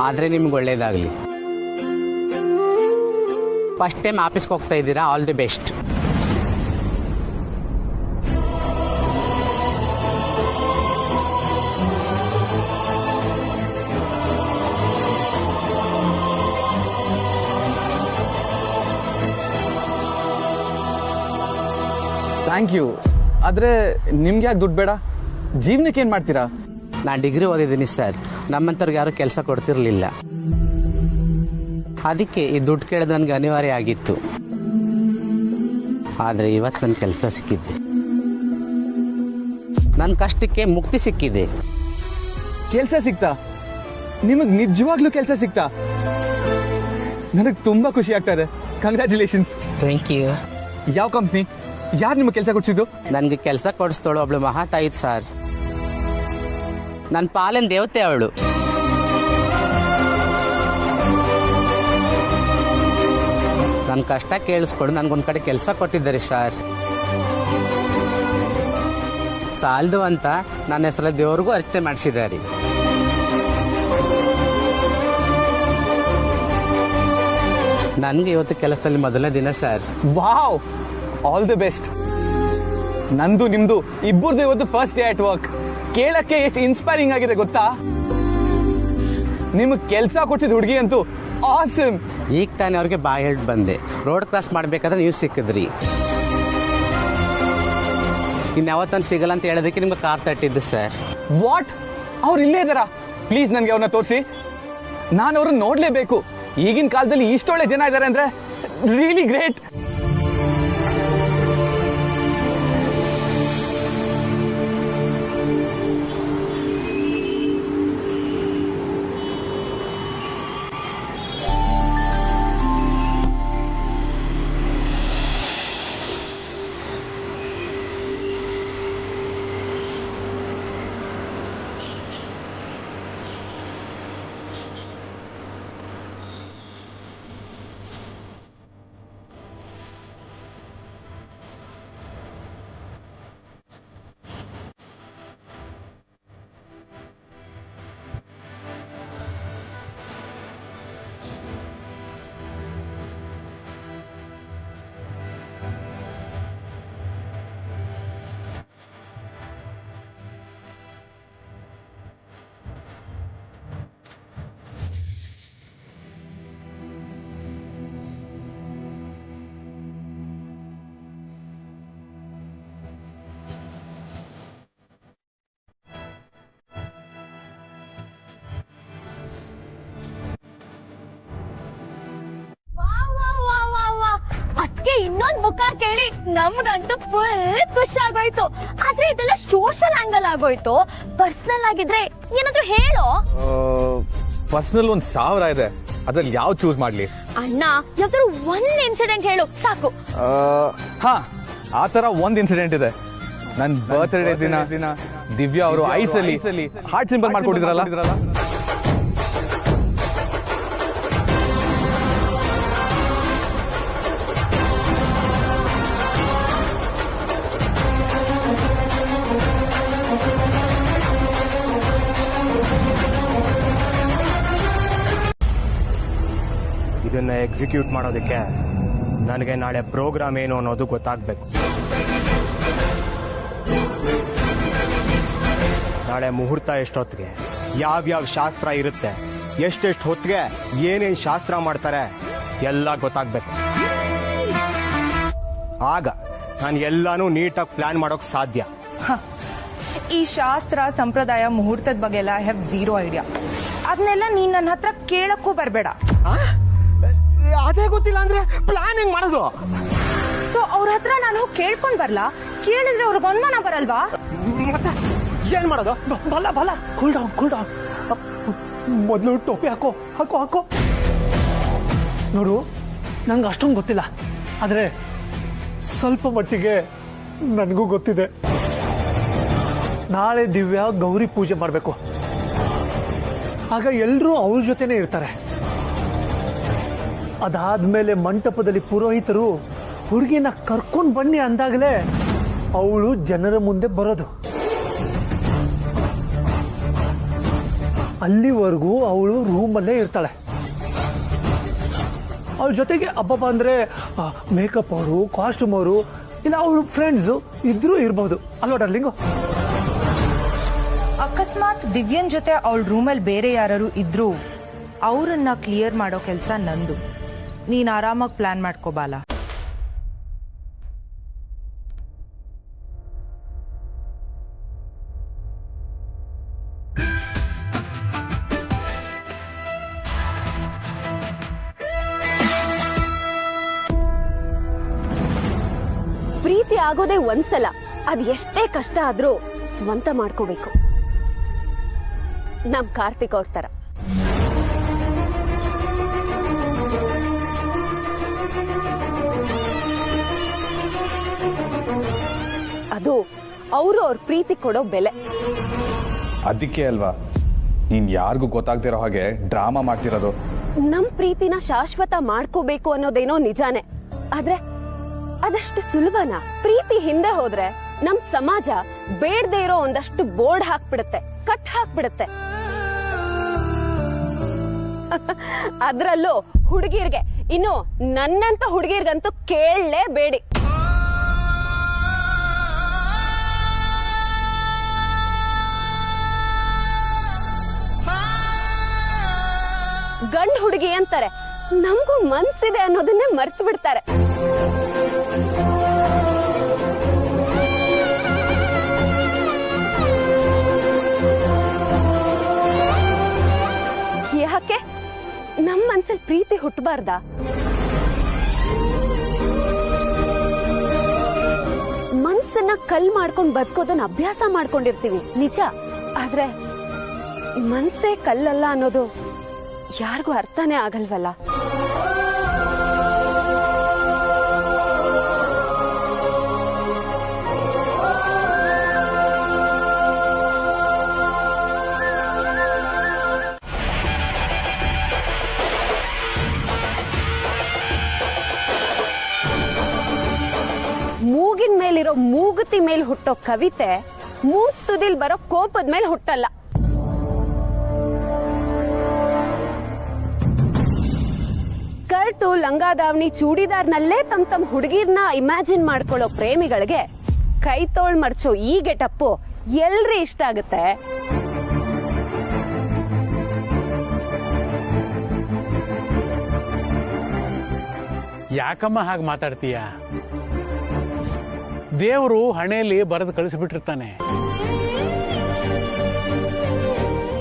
ಆದರೆ ನಿಮ್ಗೆ ಒಳ್ಳೇದಾಗಲಿ. ಫಸ್ಟ್ ಟೈಮ್ ಆಫೀಸ್ಗೆ ಹೋಗ್ತಾ ಇದ್ದೀರಾ, all the best. Thank you. ಆದರೆ ನಿಮ್ಗೆ ಯಾಕೆ ದುಡ್ಡು ಬೇಡ? ಜೀವನಕ್ಕೆ ಏನು ಮಾಡ್ತೀರಾ? ನಾನು ಡಿಗ್ರಿ ಓದಿದ್ದೀನಿ ಸರ್. ನಮ್ಮಂಥವ್ರಿಗೆ ಯಾರು ಕೆಲಸ ಕೊಡ್ತಿರ್ಲಿಲ್ಲ. ಅದಕ್ಕೆ ಈ ದುಡ್ಡು ಕೇಳೋದು ನನಗೆ ಅನಿವಾರ್ಯ ಆಗಿತ್ತು. ಆದರೆ ಇವತ್ತು ನನ್ನ ಕೆಲಸ ಸಿಕ್ಕಿದೆ. ನನ್ನ ಕಷ್ಟಕ್ಕೆ ಮುಕ್ತಿ ಸಿಕ್ಕಿದೆ. ಕೆಲಸ ಸಿಕ್ತಾ? ನಿಮಗೆ ನಿಜವಾಗ್ಲೂ ಕೆಲಸ ಸಿಕ್ತಾ? ನನಗೆ ತುಂಬಾ ಖುಷಿ ಆಗ್ತಾ ಇದೆ. ಕಂಗ್ರ್ಯಾಚುಲೇಷನ್ಸ್. Thank you. ಯಾವ ಕಂಪ್ನಿ? ಯಾರು ನಿಮಗೆ ಕೆಲಸ ಕೊಡ್ಸಿದ್ದು? ನನಗೆ ಕೆಲಸ ಕೊಡಿಸ್ತೋಳು ಒಬ್ಳು ಮಹಾತಾಯಿ ಸರ್. ನನ್ನ ಪಾಲಿನ ದೇವತೆ ಅವಳು. ನನ್ನ ಕಷ್ಟ ಕೇಳಿಸ್ಕೊಂಡು ನನಗೊಂದು ಕಡೆ ಕೆಲಸ ಕೊಟ್ಟಿದ್ದಾರೆ ಸರ್. ಸಾಲದು ಅಂತ ನನ್ನ ಹೆಸರಲ್ಲಿ ದೇವ್ರಿಗೂ ಅರ್ಚನೆ ಮಾಡಿಸಿದ್ದಾರೆ. ನನಗೆ ಇವತ್ತು ಕೆಲಸದಲ್ಲಿ ಮೊದಲನೇ ದಿನ sir. Wow, all the best. ನಂದು ನಿಮ್ದು ಇಬ್ಬರದು ಇವತ್ತು ಫಸ್ಟ್ ಡೇ ಅಟ್ ವರ್ಕ್. ಕೇಳಕ್ಕೆ ಎಷ್ಟು ಇನ್ಸ್ಪೈರಿಂಗ್ ಆಗಿದೆ ಗೊತ್ತಾ? ನಿಮಗೆ ಕೆಲಸ ಕೊಟ್ಟಿದ್ದು ಹುಡುಗಿ ಅಂತೂ ಆಸಮ್. ಈಗ ತಾನೇ ಅವ್ರಿಗೆ ಬಾಯ್ ಹೇಳ್ ಬಂದೆ. ರೋಡ್ ಕ್ರಾಸ್ ಮಾಡ್ಬೇಕಾದ್ರೆ ನೀವು ಸಿಕ್ಕಿದ್ರಿ. ಇನ್ಯಾವತ್ತನ್ನು ಸಿಗಲ್ಲ ಅಂತ ಹೇಳೋದಕ್ಕೆ ನಿಮ್ಗೆ ಕಾರ್ ತಟ್ಟಿದ್ದು ಸರ್. ವಾಟ್? ಅವ್ರು ಇಲ್ಲೇ ಇದಾರಾ? ಪ್ಲೀಸ್ ನನಗೆ ಅವ್ರನ್ನ ತೋರಿಸಿ. ನಾನು ಅವ್ರನ್ನ ನೋಡ್ಲೇಬೇಕು. ಈಗಿನ ಕಾಲದಲ್ಲಿ ಇಷ್ಟೊಳ್ಳೆ ಜನ ಇದ್ದಾರೆ ಅಂದ್ರೆ ರಿಯಲಿ ಗ್ರೇಟ್. ಅದಕ್ಕೆ ಇನ್ನೊಂದು ಮುಖ ಕೇಳಿ ನಮ್ಗಂತೂ ಫುಲ್ ಖುಷಿ ಆಗೋಯ್ತು. ಆದ್ರೆ ಇದೆಲ್ಲ ಸೋಷಿಯಲ್ ಆಂಗಲ್ ಆಗೋಯ್ತು. ಪರ್ಸನಲ್ ಆಗಿದ್ರೆ ಏನಾದ್ರೂ ಹೇಳೋ. ಪರ್ಸನಲ್ 1,000 ಇದೆ, ಅದ್ರಲ್ಲಿ ಯಾವ ಚೂಸ್ ಮಾಡ್ಲಿ? ಅಣ್ಣ, ಯಾವ್ದಾದ್ರು ಒಂದ್ ಇನ್ಸಿಡೆಂಟ್ ಹೇಳು ಸಾಕು. ಹಾ, ಆ ತರ ಒಂದ್ ಇನ್ಸಿಡೆಂಟ್ ಇದೆ. ನನ್ ಬರ್ತ್ಡೇ ದಿನ ದಿವ್ಯಾ ಅವರು ಐಸಲ್ಲಿ ಹಾರ್ಟ್ ಸಿಂಬಲ್ ಮಾಡ್ಕೊಟ್ಟಿದ್ರಲ್ಲ. ಇದನ್ನ ಎಕ್ಸಿಕ್ಯೂಟ್ ಮಾಡೋದಕ್ಕೆ ನನಗೆ ನಾಳೆ ಪ್ರೋಗ್ರಾಮ್ ಏನು ಅನ್ನೋದು ಗೊತ್ತಾಗಬೇಕು. ನಾಳೆ ಮುಹೂರ್ತ ಎಷ್ಟೊತ್ತಿಗೆ, ಯಾವ್ಯಾವ ಶಾಸ್ತ್ರ ಇರುತ್ತೆ, ಎಷ್ಟೆಷ್ಟು ಹೊತ್ತಿಗೆ ಏನೇನ್ ಶಾಸ್ತ್ರ ಮಾಡ್ತಾರೆ ಎಲ್ಲ ಗೊತ್ತಾಗ್ಬೇಕು. ಆಗ ನಾನು ಎಲ್ಲಾನು ನೀಟಾಗಿ ಪ್ಲಾನ್ ಮಾಡೋಕ್ ಸಾಧ್ಯ. ಈ ಶಾಸ್ತ್ರ ಸಂಪ್ರದಾಯ ಮುಹೂರ್ತದ ಬಗ್ಗೆ ಎಲ್ಲ ಐ ಹ್ಯಾವ್ ಝೀರೋ ಐಡಿಯಾ. ಅದನ್ನೆಲ್ಲ ನೀನ್ ನನ್ನ ಹತ್ರ ಕೇಳಕ್ಕೂ ಬರ್ಬೇಡ. ಅದೇ ಗೊತ್ತಿಲ್ಲ ಅಂದ್ರೆ ಪ್ಲಾನ್ ಹೆಂಗ್ ಮಾಡೋದು? ಸೊ ಅವ್ರ ಹತ್ರ ನಾನು ಕೇಳ್ಕೊಂಡ್ ಬರ್ಲಾ? ಕೇಳಿದ್ರೆ ಅವ್ರಿಗೆ ಅನುಮಾನ ಬರಲ್ವಾ? ಮತ್ತೆ ಏನ್ ಮಾಡೋದು? ಬಲ ಕೂಲ್ ಡೌನ್. ಮೊದಲು ಟೋಪಿ ಹಾಕೋ. ನೋಡು, ನಂಗೆ ಅಷ್ಟೊಂದು ಗೊತ್ತಿಲ್ಲ, ಆದ್ರೆ ಸ್ವಲ್ಪ ಮಟ್ಟಿಗೆ ನನಗೂ ಗೊತ್ತಿದೆ. ನಾಳೆ ದಿವ್ಯಾ ಗೌರಿ ಪೂಜೆ ಮಾಡಬೇಕು. ಆಗ ಎಲ್ಲರೂ ಅವ್ರ ಜೊತೆನೆ ಇರ್ತಾರೆ. ಅದಾದ್ಮೇಲೆ ಮಂಟಪದಲ್ಲಿ ಪುರೋಹಿತರು ಹುಡುಗಿನ ಕರ್ಕೊಂಡ್ ಬನ್ನಿ ಅಂದಾಗಲೇ ಅವಳು ಜನರ ಮುಂದೆ ಬರೋದು. ಅಲ್ಲಿವರೆಗೂ ಅವಳು ರೂಮಲ್ಲೇ ಇರ್ತಾಳೆ. ಅವಳ ಜೊತೆಗೆ ಹಬ್ಬ ಅಂದ್ರೆ ಮೇಕಪ್ ಅವರು, ಕಾಸ್ಟ್ಯೂಮ್ ಅವರು, ಇಲ್ಲ ಅವಳು ಫ್ರೆಂಡ್ಸು ಇದ್ರೂ ಇರ್ಬೋದು ಅಲ್ವಾ ಡಾರ್ಲಿಂಗು? ಅಕಸ್ಮಾತ್ ದಿವ್ಯನ್ ಜೊತೆ ಅವಳ ರೂಮಲ್ಲಿ ಬೇರೆ ಯಾರು ಇದ್ರು ಅವರನ್ನ ಕ್ಲಿಯರ್ ಮಾಡೋ ಕೆಲಸ ನಂದು. ನೀನ್ ಆರಾಮಾಗಿ ಪ್ಲಾನ್ ಮಾಡ್ಕೋಬಾಲ. ಪ್ರೀತಿ ಆಗೋದೇ ಒಂದ್ಸಲ, ಅದ್ ಎಷ್ಟೇ ಕಷ್ಟ ಆದ್ರೂ ಸ್ವಂತ ಮಾಡ್ಕೋಬೇಕು. ನಮ್ ಕಾರ್ತಿಕ್ ಅವ್ರ ತರ. ಅದು ಅವರು ಅವ್ರ ಪ್ರೀತಿ ಕೊಡೋ ಬೆಲೆ. ಅದಕ್ಕೆ ಅಲ್ವಾ ನೀನ್ ಯಾರಿಗೂ ಗೊತ್ತಾಗ್ತಿರೋ ಹಾಗೆ ಡ್ರಾಮಾ ಮಾಡ್ತಿರೋದು. ನಮ್ ಪ್ರೀತಿನ ಶಾಶ್ವತ ಮಾಡ್ಕೋಬೇಕು ಅನ್ನೋದೇನೋ ನಿಜಾನೇ, ಆದ್ರೆ ಅದಷ್ಟು ಸುಲಭನಾ? ಪ್ರೀತಿ ಹಿಂದೆ ಹೋದ್ರೆ ನಮ್ ಸಮಾಜ ಬೇಡದೆ ಇರೋ ಒಂದಷ್ಟು ಬೋರ್ಡ್ ಹಾಕ್ಬಿಡುತ್ತೆ, ಕಟ್ ಹಾಕ್ಬಿಡುತ್ತೆ. ಅದ್ರಲ್ಲೂ ಹುಡುಗಿರ್ಗೆ, ಇನ್ನು ನನ್ನಂತ ಹುಡುಗಿರ್ಗಂತೂ ಕೇಳಲೇಬೇಡಿ. ಗಂಡ್ ಹುಡುಗಿ ಅಂತಾರೆ, ನಮಗೂ ಮನ್ಸಿದೆ ಅನ್ನೋದನ್ನೇ ಮರ್ತು ಬಿಡ್ತಾರೆ. ಯಾಕೆ ನಮ್ಮ ಮನ್ಸಲ್ಲಿ ಪ್ರೀತಿ ಹುಟ್ಟಬಾರ್ದಾ? ಮನ್ಸನ್ನ ಕಲ್ ಮಾಡ್ಕೊಂಡ್ ಬದುಕೋದನ್ನ ಅಭ್ಯಾಸ ಮಾಡ್ಕೊಂಡಿರ್ತೀವಿ ನಿಜ, ಆದ್ರೆ ಮನ್ಸೇ ಕಲ್ಲಲ್ಲ ಅನ್ನೋದು ಯಾರಿಗೂ ಅರ್ಥನೇ ಆಗಲ್ವಲ್ಲ. ಮೂಗಿನ ಮೇಲಿರೋ ಮೂಗುತಿ ಮೇಲೆ ಹುಟ್ಟೋ ಕವಿತೆ ಮೂಗ್ ತುದಿಲ್ ಬರೋ ಕೋಪದ ಮೇಲೆ ಹುಟ್ಟಲ್ಲ. ಸ್ಕರ್ಟು, ಲಂಗಾದಾವಣಿ, ಚೂಡಿದಾರ್ನಲ್ಲೇ ತಮ್ ಹುಡುಗಿರ್ನ ಇಮ್ಯಾಜಿನ್ ಮಾಡ್ಕೊಳ್ಳೋ ಪ್ರೇಮಿಗಳಿಗೆ ಕೈ ತೋಳ್ ಮರ್ಚೋ ಈ ಗೆಟಪ್ಪು ಎಲ್ರಿ ಇಷ್ಟ ಆಗುತ್ತೆ? ಯಾಕಮ್ಮ ಹಾಗೆ ಮಾತಾಡ್ತೀಯ? ದೇವರು ಹಣೆಯಲ್ಲಿ ಬರೆದು ಕಳಿಸಿಬಿಟ್ಟಿರ್ತಾನೆ,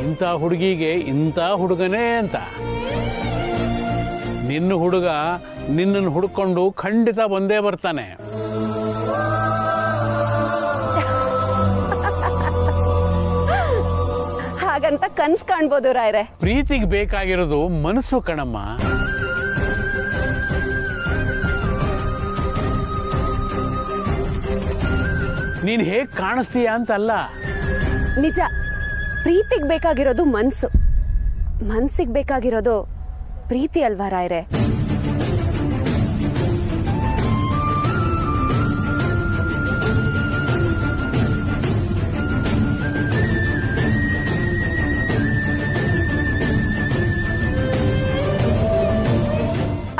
ಇಂಥ ಹುಡುಗಿಗೆ ಇಂಥ ಹುಡುಗನೇ ಅಂತ. ನಿನ್ನ ಹುಡುಗ ನಿನ್ನನ್ನು ಹುಡುಕೊಂಡು ಖಂಡಿತ ಬಂದೇ ಬರ್ತಾನೆ. ಹಾಗಂತ ಕನ್ಸ್ ಕಾಣ್ಬೋದು ರಾಯ್ರೆ. ಪ್ರೀತಿಗೆ ಬೇಕಾಗಿರೋದು ಮನಸ್ಸು ಕಣಮ್ಮ. ನೀನ್ ಹೇಗ್ ಕಾಣಿಸ್ತೀಯ ಅಂತಲ್ಲ. ನಿಜ, ಪ್ರೀತಿಗ್ ಬೇಕಾಗಿರೋದು ಮನ್ಸು, ಮನ್ಸಿಗ್ ಬೇಕಾಗಿರೋದು ಪ್ರೀತಿ ಅಲ್ವಾ ರಾಯ್ರೆ?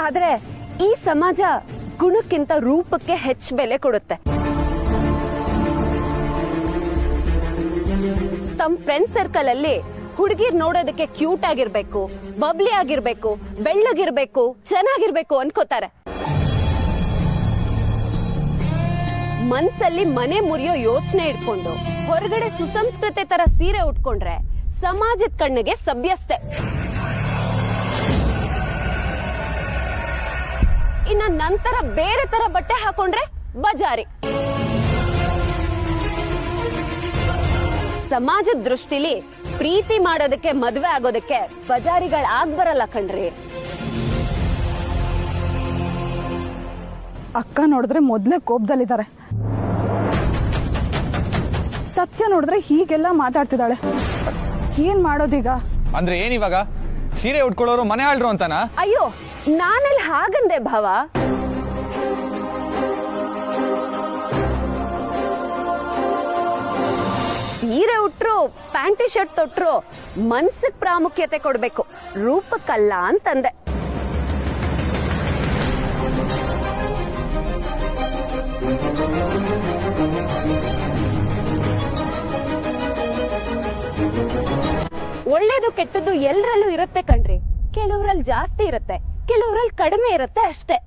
ಆದ್ರೆ ಈ ಸಮಾಜ ಗುಣಕ್ಕಿಂತ ರೂಪಕ್ಕೆ ಹೆಚ್ಚು ಬೆಲೆ ಕೊಡುತ್ತೆ. ತಮ್ಮ ಫ್ರೆಂಡ್ ಸರ್ಕಲ್ ಅಲ್ಲಿ ಹುಡುಗಿರ್ ನೋಡೋದಕ್ಕೆ ಕ್ಯೂಟ್ ಆಗಿರ್ಬೇಕು, ಬಬ್ಲಿ ಆಗಿರ್ಬೇಕು, ಬೆಳ್ಳಗಿರ್ಬೇಕು, ಚೆನ್ನಾಗಿರ್ಬೇಕು ಅನ್ಕೋತಾರೆ. ಮನ್ಸಲ್ಲಿ ಮನೆ ಮುರಿಯೋ ಯೋಚನೆ ಇಟ್ಕೊಂಡು ಹೊರಗಡೆ ಸುಸಂಸ್ಕೃತೆ ತರ ಸೀರೆ ಉಟ್ಕೊಂಡ್ರೆ ಸಮಾಜದ ಕಣ್ಣಿಗೆ ಸಭ್ಯಸ್ತೆ. ಇನ್ನ ನಂತರ ಬೇರೆ ತರ ಬಟ್ಟೆ ಹಾಕೊಂಡ್ರೆ ಬಜಾರಿ. ಸಮಾಜದ ದೃಷ್ಟಿಲಿ ಪ್ರೀತಿ ಮಾಡೋದಕ್ಕೆ, ಮದ್ವೆ ಆಗೋದಕ್ಕೆ ಬಜಾರಿಗಳು ಆಗ್ಬರಲ್ಲ ಕಣ್ರಿ. ಅಕ್ಕ ನೋಡಿದ್ರೆ ಮೊದ್ಲೇ ಕೋಪದಲ್ಲಿದ್ದಾರೆ, ಸತ್ಯ ನೋಡಿದ್ರೆ ಹೀಗೆಲ್ಲ ಮಾತಾಡ್ತಿದ್ದಾಳೆ. ಏನ್ ಮಾಡೋದೀಗ? ಅಂದ್ರೆ ಏನಿವಾಗ ಸೀರೆ ಉಟ್ಕೊಳ್ಳೋರು ಮನೆ ಆಳ್ರು ಅಂತಾನ? ಅಯ್ಯೋ, ನಾನಲ್ಲಿ ಹಾಗಂದೆ ಭಾವ. ಸೀರೆ ಉಟ್ಟು ಕೊಟ್ರು ಪ್ಯಾಂಟಿ ಶರ್ಟ್ ತೊಟ್ರು ಮನ್ಸಿಗೆ ಪ್ರಾಮುಖ್ಯತೆ ಕೊಡ್ಬೇಕು, ರೂಪಕ್ಕಲ್ಲ ಅಂತಂದೆ. ಒಳ್ಳೇದು ಕೆಟ್ಟದ್ದು ಎಲ್ಲರಲ್ಲೂ ಇರುತ್ತೆ ಕಣ್ರಿ. ಕೆಲವರಲ್ಲಿ ಜಾಸ್ತಿ ಇರುತ್ತೆ, ಕೆಲವರಲ್ಲಿ ಕಡಿಮೆ ಇರುತ್ತೆ ಅಷ್ಟೇ.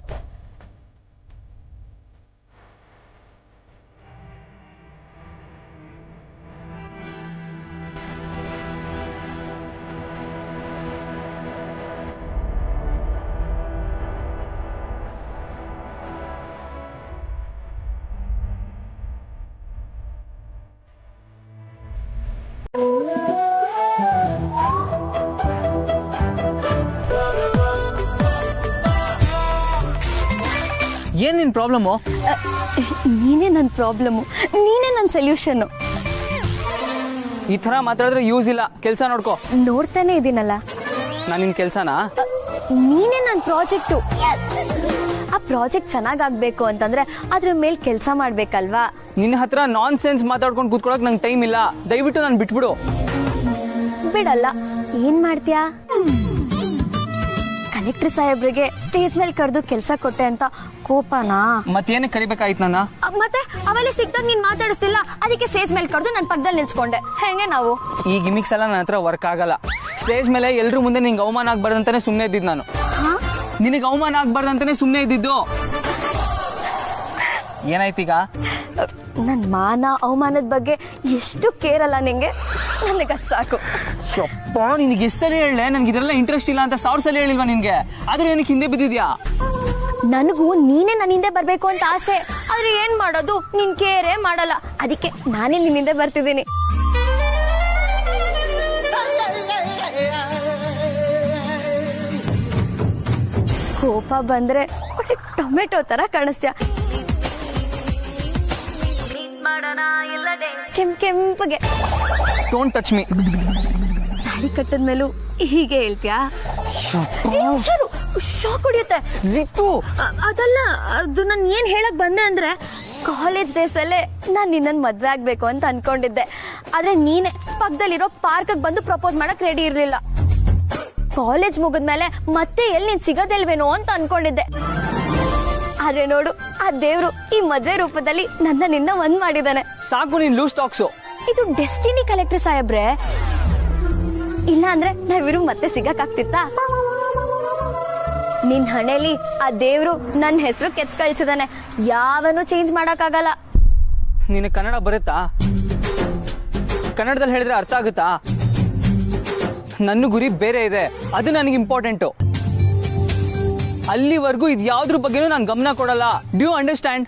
ಏನ್ ನಿನ್ ಪ್ರಾಬ್ಲಮ್? ನೀನೇ ನನ್ ಪ್ರಾಬ್ಲಮ್, ನೀನೇ ನನ್ ಸೊಲ್ಯೂಷನ್. ಈ ತರ ಮಾತಾಡಿದ್ರೆ ಯೂಸ್ ಇಲ್ಲ, ಕೆಲ್ಸ ನೋಡ್ಕೋ. ನೋಡ್ತಾನೆ ಇದೀನಲ್ಲ. ನಾನ್ ನಿನ್ ಕೆಲ್ಸನಾ? ನೀನೇ ನನ್ ಪ್ರಾಜೆಕ್ಟು. ಆ ಪ್ರಾಜೆಕ್ಟ್ ಚೆನ್ನಾಗಾಗ್ಬೇಕು ಅಂತಂದ್ರೆ ಅದ್ರ ಮೇಲ್ ಕೆಲ್ಸ ಮಾಡ್ಬೇಕಲ್ವಾ? ನಿನ್ನ ಹತ್ರ ನಾನ್ ಸೆನ್ಸ್ ಮಾತಾಡ್ಕೊಂಡು ಕೂತ್ಕೊಳಕ್ ನಂಗೆ ಟೈಮ್ ಇಲ್ಲ. ದಯವಿಟ್ಟು ನಾನು ಬಿಟ್ಬಿಡು. ಬಿಡಲ್ಲ. ಏನ್ ಮಾಡ್ತೀಯಾ? ಕಲೆಕ್ಟರ್ ಸಾಹೇಬ್ರಿಗೆ ಸ್ಟೇಜ್ ಮೇಲೆ ಕರೆದು ಕೆಲ್ಸ ಕೊಟ್ಟೆ ಅಂತ ಕೋಪನಾ? ಮತ್ತೇನಕ್ಕೆ ಕರಿಬೇಕಾಯ್ತು ನನ್ನ? ಮತ್ತೆ ಅವೆಲ್ಲ ಸಿಕ್ದಾಗ ನೀನ್ ಮಾತಾಡಿಸ್ತಿಲ್ಲ, ಅದಕ್ಕೆ ಸ್ಟೇಜ್ ಮೇಲೆ ಕರೆದು ನನ್ ಪಕ್ಕದಲ್ಲಿ ನಿಲ್ಸ್ಕೊಂಡೆ. ಹೆಂಗೆ ನಾವು ಈ ಗಿಮಿಕ್ಸ್ ಎಲ್ಲ ನನ್ನ ಹತ್ರ ವರ್ಕ್ ಆಗಲ್ಲ. ಸ್ಟೇಜ್ ಮೇಲೆ ಎಲ್ರು ಮುಂದೆ ನಿಂಗೆ ಅವಮಾನ ಆಗ್ಬಾರ್ದಂತಾನೆ ಸುಮ್ನೆ ಇದ್ದಿದ್ದು ನಾನು. ನಿನಗೆ ಅವಮಾನ ಆಗ್ಬಾರ್ದಂತಾನೆ ಸುಮ್ನೆ ಇದ್ದಿದ್ದು. ಏನಾಯ್ತೀಗ? ನನ್ ಮಾನ ಅವಮಾನದ ಬಗ್ಗೆ ಎಷ್ಟು ಕೇರ್ ಅಲ್ಲ ನಿಂಗೆ. ನನಗ ಸಾಕು. ಶಪ್ಪ, ನಿನಗೆ ಎಷ್ಟು ಸಲ ಹೇಳಲೆ ನನ್ಗೆ ಇದೆಲ್ಲ ಇಂಟ್ರೆಸ್ಟ್ ಇಲ್ಲ ಅಂತ? 1000 ಸಲ ಹೇಳಿಲ್ವಾ ನಿನ್ಗೆ? ಆದ್ರೂ ಏನಕ್ಕೆ ಹಿಂದೆ ಬಿದ್ದಿದ್ಯಾ? ನನಗೂ ನೀನೇ ನನ್ನ ಹಿಂದೆ ಬರ್ಬೇಕು ಅಂತ ಆಸೆ, ಆದ್ರೆ ಏನ್ ಮಾಡೋದು, ನಿನ್ ಕೇರೇ ಮಾಡಲ್ಲ. ಅದಕ್ಕೆ ನಾನೇ ನಿನ್ ಹಿಂದೆ ಬರ್ತಿದ್ದೀನಿ. ಕೋಪ ಬಂದ್ರೆ ಟೊಮೆಟೊ ತರ ಕಾಣಿಸ್ತೀಯ. ಕೆಂಪಗೆ ಡೋಂಟ್ ಟಚ್ ಮೀ. ತಾಳಿ ಕಟ್ಟದ್ಮೇಲೂ ಹೀಗೆ ಹೇಳ್ತೀಯಾ? ಶಾಕ್ ಹೊಡಿಯುತ್ತೆ. ಅದಲ್ಲ, ಅದು ನಾನು ಏನ್ ಹೇಳಕ್ ಬಂದೆ ಅಂದ್ರೆ, ಕಾಲೇಜ್ ಡೇಸ್ ಅಲ್ಲೇ ನಾನ್ ನಿನ್ನನ್ ಮದ್ವೆ ಆಗ್ಬೇಕು ಅಂತ ಅನ್ಕೊಂಡಿದ್ದೆ. ಆದ್ರೆ ನೀನೆ ಪಕ್ಕದಲ್ಲಿರೋ ಪಾರ್ಕ್ ಬಂದು ಪ್ರಪೋಸ್ ಮಾಡಕ್ ರೆಡಿ ಇರ್ಲಿಲ್ಲ. ಕಾಲೇಜ್ ಮುಗಿದ್ಮೇಲೆ ಮತ್ತೆ ಎಲ್ಲಿ ನೀನ್ ಸಿಗೋದಿಲ್ವೇನೋ ಅಂತ ಅನ್ಕೊಂಡಿದ್ದೆ. ಆದ್ರೆ ನೋಡು, ಆ ದೇವ್ರು ಈ ಮದ್ವೆ ರೂಪದಲ್ಲಿ ನಿನ್ನ ಒಂದ್ ಮಾಡಿದಾನೆ. ಸಾಕು ನೀನ್ ಲೂಸ್ ಟಾಕ್ಸು. ಇದು ಡೆಸ್ಟಿನಿ ಕಲೆಕ್ಟರ್ ಸಾಹೇಬ್ರೆ. ಇಲ್ಲ ಅಂದ್ರೆ ನಾವಿರು ಮತ್ತೆ ಸಿಗಕ್ಕಾಗ್ತಿತ್ತಾ? ನಿನ್ ಹಣೆಲಿ ಆ ದೇವ್ರು ನನ್ ಹೆಸರು ಕೆತ್ ಕಳ್ಸಿದಾನೆ. ಯಾವನು ಚೇಂಜ್ ಮಾಡಕ್ಕಾಗಲ್ಲ. ನಿನಗೆ ಕನ್ನಡ ಬರುತ್ತಾ? ಕನ್ನಡದಲ್ಲಿ ಹೇಳಿದ್ರೆ ಅರ್ಥ ಆಗುತ್ತಾ? ನನ್ನ ಗುರಿ ಬೇರೆ ಇದೆ, ಅದು ನನಗೆ ಇಂಪಾರ್ಟೆಂಟು. ಅಲ್ಲಿವರೆಗೂ ಇದು ಯಾವ್ದ್ರ ಬಗ್ಗೆನೂ ನಾನು ಗಮನ ಕೊಡಲ್ಲ. Do you understand?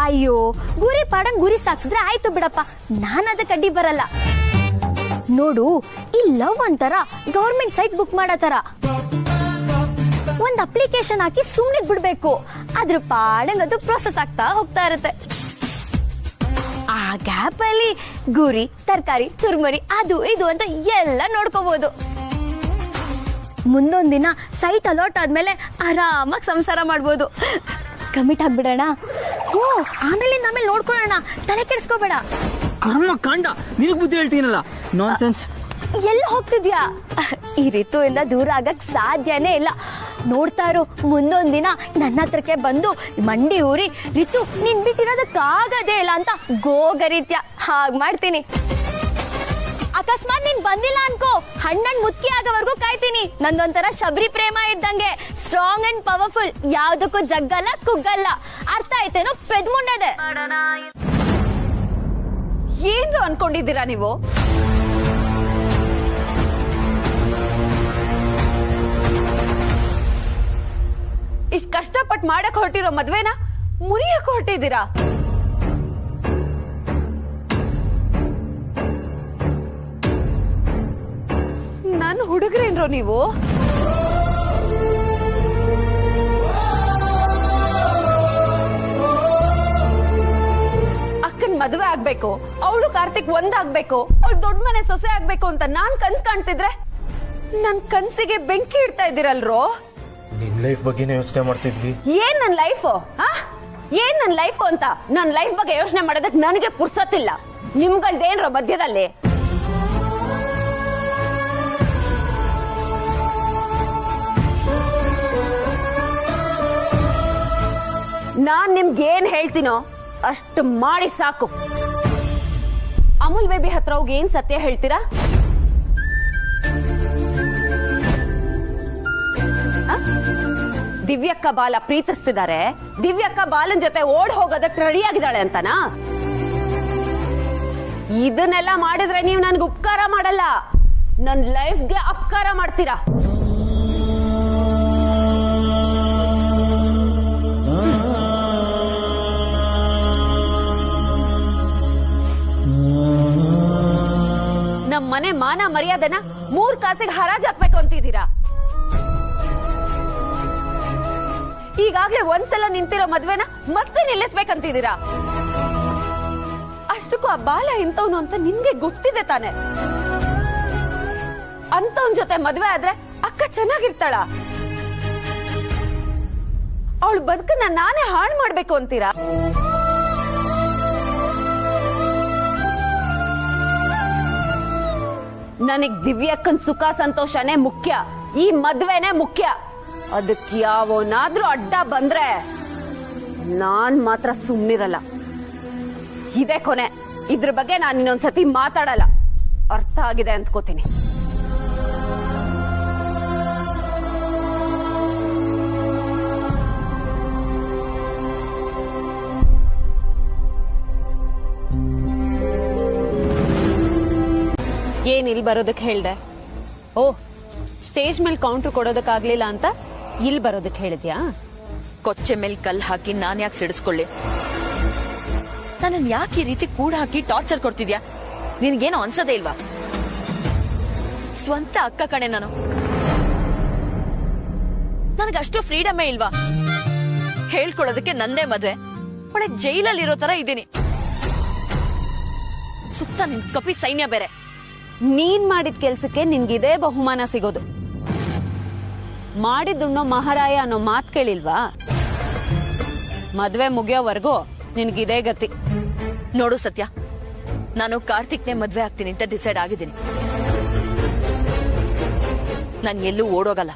ಅಯ್ಯೋ, ಗುರಿ ಪಾಡಂಗ್ ಗುರಿ ಸಾಕ್ಸಿದ್ರೆ ಆಯ್ತು ಬಿಡಪ್ಪ, ನಾನ್ ಅದಕ್ಕೆ ಅಡ್ಡಿ ಬರಲ್ಲ. ನೋಡು, ಈ ಲವ್ ಅಂತಾರ ಗವರ್ಮೆಂಟ್ ಸೈಟ್ ಬುಕ್ ಮಾಡತಾರ. ಒಂದ್ ಅಪ್ಲಿಕೇಶನ್ ಹಾಕಿ ಸುಮ್ನೆ ಬಿಡ್ಬೇಕು. ಅದ್ರ ಪಾಡಂಗ್ ಅದು ಪ್ರೊಸೆಸ್ ಆಗ್ತಾ ಹೋಗ್ತಾ ಇರುತ್ತೆ. ಆ ಗ್ಯಾಪ್ ಅಲ್ಲಿ ಗುರಿ, ತರಕಾರಿ, ಚುರುಮುರಿ, ಅದು ಇದು ಅಂತ ಎಲ್ಲ ನೋಡ್ಕೋಬಹುದು. ಮುಂದೊಂದ್ ದಿನ ಸೈಟ್ ಅಲಾಟ್ ಆದ್ಮೇಲೆ ಆರಾಮಾಗಿ ಸಂಸಾರ ಮಾಡ್ಬೋದು. ಕಮಿಟ್ ಆಗ್ಬಿಡೋಣ. ಓ, ಆಮೇಲೆ ನೋಡ್ಕೊಳ್ಳೋಣ, ತಲೆ ಕೆಡಿಸ್ಕೋಬೇಡ. ಕರ್ಮ ಕಾಂಡ, ನಿನಗ್ ಬುದ್ಧಿ ಹೇಳ್ತೀನಲ್ಲ. ನಾನ್ ಸೆನ್ಸ್. ಎಲ್ಲ ಹೋಗ್ತಿದ್ಯಾ? ಈ ರಿತುವಿಂದ ದೂರ ಆಗಕ್ ಸಾಧ್ಯನೇ ಇಲ್ಲ. ನೋಡ್ತಾ ಇರು, ಮುಂದೊಂದ್ ದಿನ ನನ್ನ ಹತ್ರಕ್ಕೆ ಬಂದು ಮಂಡಿ ಊರಿ, ರಿತು ನೀನ್ ಬಿಟ್ಟಿರೋದಕ್ಕಾಗದೇ ಇಲ್ಲ ಅಂತ ಗೋಗರಿತ್ಯ. ಹಾಗ್ ಮಾಡ್ತೀನಿ. ಅಕಸ್ಮಾತ್ ನೀನ್ ಬಂದಿಲ್ಲ ಅನ್ಕೋ, ಹಣ್ಣನ್ ಮುತ್ಕಿ ಆಗೋವರೆಗೂ ಕಾಯ್ತೀನಿ. ನಂದೊಂಥರ ಶಬರಿ ಪ್ರೇಮ ಇದ್ದಂಗೆ, ಸ್ಟ್ರಾಂಗ್ ಅಂಡ್ ಪವರ್ಫುಲ್, ಯಾವ್ದಕ್ಕೂ ಜಗ್ಗಲ್ಲ ಕುಗ್ಗಲ್ಲ. ಅರ್ಥ ಆಯ್ತೇನೋ ಪೆದ್ಮುಂಡದೆ? ಏನ್ರು ಅನ್ಕೊಂಡಿದ್ದೀರಾ ನೀವು? ಇಷ್ಟ ಕಷ್ಟಪಟ್ಟು ಮಾಡಕ್ ಹೊರಟಿರೋ ಮದ್ವೆನ ಮುರಿಯಕ್ ಹೊರಟಿದ್ದೀರಾ? ನನ್ನ ಹುಡುಗ್ರೇನ್ರೋ ನೀವು? ಅಕ್ಕನ್ ಮದ್ವೆ ಆಗ್ಬೇಕು, ಅವಳು ಕಾರ್ತಿಕ್ ಒಂದಾಗ್ಬೇಕು, ಅವಳು ದೊಡ್ಡ ಮನೆ ಸೊಸೆ ಆಗ್ಬೇಕು ಅಂತ ನಾನ್ ಕನ್ಸ್ ಕಾಣ್ತಿದ್ರೆ ನನ್ ಕನ್ಸಿಗೆ ಬೆಂಕಿ ಇಡ್ತಾ ಇದ್ದೀರಲ್ರೋ. ನಿನ್ ಲೈಫ್ ಬಗ್ಗೆನೇ ಯೋಚನೆ ಮಾಡ್ತಿದ್ವಿ. ಏನ್ ನನ್ ಲೈಫ್? ಏನ್ ನನ್ ಲೈಫ್ ಅಂತ? ನನ್ ಲೈಫ್ ಬಗ್ಗೆ ಯೋಚನೆ ಮಾಡೋದಕ್ಕೆ ನನಗೆ ಪುರ್ಸತ್ತಿಲ್ಲ. ನಿಮ್ಗಳ್ದೇನ್ರೋ ಮಧ್ಯದಲ್ಲಿ? ನಾನ್ ನಿಮ್ಗೆ ಏನ್ ಹೇಳ್ತೀನೋ ಅಷ್ಟು ಮಾಡಿ ಸಾಕು. ಅಮೂಲ್ ಬೇಬಿ ಹತ್ರ ಹೋಗಿ ಏನ್ ಸತ್ಯ ಹೇಳ್ತೀರಾ? ದಿವ್ಯಕ್ಕ ಬಾಲ ಪ್ರೀತಿಸ್ತಿದ್ದಾರೆ, ದಿವ್ಯಕ್ಕ ಬಾಲನ್ ಜೊತೆ ಓಡ್ ಹೋಗೋದಕ್ಕೆ ರೆಡಿ ಆಗಿದ್ದಾಳೆ ಅಂತನಾ? ಇದನ್ನೆಲ್ಲ ಮಾಡಿದ್ರೆ ನೀವು ನನ್ಗೆ ಉಪಕಾರ ಮಾಡಲ್ಲ, ನನ್ ಲೈಫ್ಗೆ ಅಪಕಾರ ಮಾಡ್ತೀರಾ. ನಮ್ ಮನೆ ಮಾನ ಮರ್ಯಾದೆನ 3 ಕಾಸಿಗೆ ಹರಾಜ್ ಹಾಕ್ಬೇಕು ಅಂತಿದ್ದೀರಾ. ಈಗಾಗ್ಲೇ ಒಂದ್ಸಲ ನಿಂತಿರೋ ಮದ್ವೆನ ಮತ್ತೆ ನಿಲ್ಲಿಸ್ಬೇಕಂತಿದ್ದೀರಾ. ಅಷ್ಟಕ್ಕೂ ಆ ಬಾಲ ಇಂಥವ್ನು ಅಂತ ನಿಮ್ಗೆ ಗೊತ್ತಿದೆ ತಾನೆ. ಅಂತವನ್ ಜೊತೆ ಮದ್ವೆ ಆದ್ರೆ ಅಕ್ಕ ಚೆನ್ನಾಗಿರ್ತಾಳ? ಅವಳು ಬದುಕನ್ನ ನಾನೇ ಹಾಳು ಮಾಡ್ಬೇಕು ಅಂತೀರಾ? ನನಗ್ ದಿವ್ಯಕ್ಕನ್ ಸುಖ ಸಂತೋಷನೇ ಮುಖ್ಯ, ಈ ಮದ್ವೆನೇ ಮುಖ್ಯ. ಅದಕ್ಕೆ ಯಾವನಾದ್ರೂ ಅಡ್ಡ ಬಂದ್ರೆ ನಾನ್ ಮಾತ್ರ ಸುಮ್ನಿರಲ್ಲ. ಇದೇ ಕೊನೆ, ಇದ್ರ ಬಗ್ಗೆ ನಾನು ಇನ್ನೊಂದ್ಸತಿ ಮಾತಾಡಲ್ಲ. ಅರ್ಥ ಆಗಿದೆ ಅಂದ್ಕೋತೀನಿ. ಏನ್ ಇಲ್ಲಿ ಬರೋದಕ್ಕೆ ಹೇಳ್ದೆ? ಓ, ಸ್ಟೇಜ್ ಮೇಲೆ ಕೌಂಟರ್ ಕೊಡೋದಕ್ಕಾಗ್ಲಿಲ್ಲ ಅಂತ ಇಲ್ಲಿ ಬರೋದಕ್ಕೆ ಹೇಳಿದ್ಯಾ? ಕೊಚ್ಚೆ ಮೇಲೆ ಕಲ್ ಹಾಕಿ ನಾನ್ ಯಾಕೆ ಸಿಡಿಸ್ಕೊಳ್ಳಿ? ನನ್ನನ್ ಯಾಕೆ ಈ ರೀತಿ ಕೂಡ ಹಾಕಿ ಟಾರ್ಚರ್ ಕೊಡ್ತಿದ್ಯಾ? ನಿನ್ಗೇನು ಅನ್ಸದೇ ಇಲ್ವಾ? ಸ್ವಂತ ಅಕ್ಕ ಕಣೆ ನಾನು, ನನಗಷ್ಟು ಫ್ರೀಡಮೇ ಇಲ್ವಾ? ಹೇಳ್ಕೊಳ್ಳೋದಕ್ಕೆ ನಂದೇ ಮದ್ವೆ, ಒಳ್ಳೆ ಜೈಲಲ್ಲಿ ಇರೋ ತರ ಇದ್ದೀನಿ. ಸುತ್ತ ನಿನ್ ಕಪಿ ಸೈನ್ಯ ಬೇರೆ. ನೀನ್ ಮಾಡಿದ ಕೆಲ್ಸಕ್ಕೆ ನಿನ್ಗಿದೇ ಬಹುಮಾನ ಸಿಗೋದು. ಮಾಡಿದ್ದುಣ್ಣೋ ಮಹಾರಾಯ ಅನ್ನೋ ಮಾತ್ ಕೇಳಿಲ್ವಾ? ಮದ್ವೆ ಮುಗಿಯೋವರೆಗೂ ನಿನ್ಗಿದೇ ಗತಿ. ನೋಡು ಸತ್ಯ, ನಾನು ಕಾರ್ತಿಕ್ನೇ ಮದ್ವೆ ಆಗ್ತೀನಿ ಅಂತ ಡಿಸೈಡ್ ಆಗಿದ್ದೀನಿ. ನಾನು ಎಲ್ಲೂ ಓಡೋಗಲ್ಲ.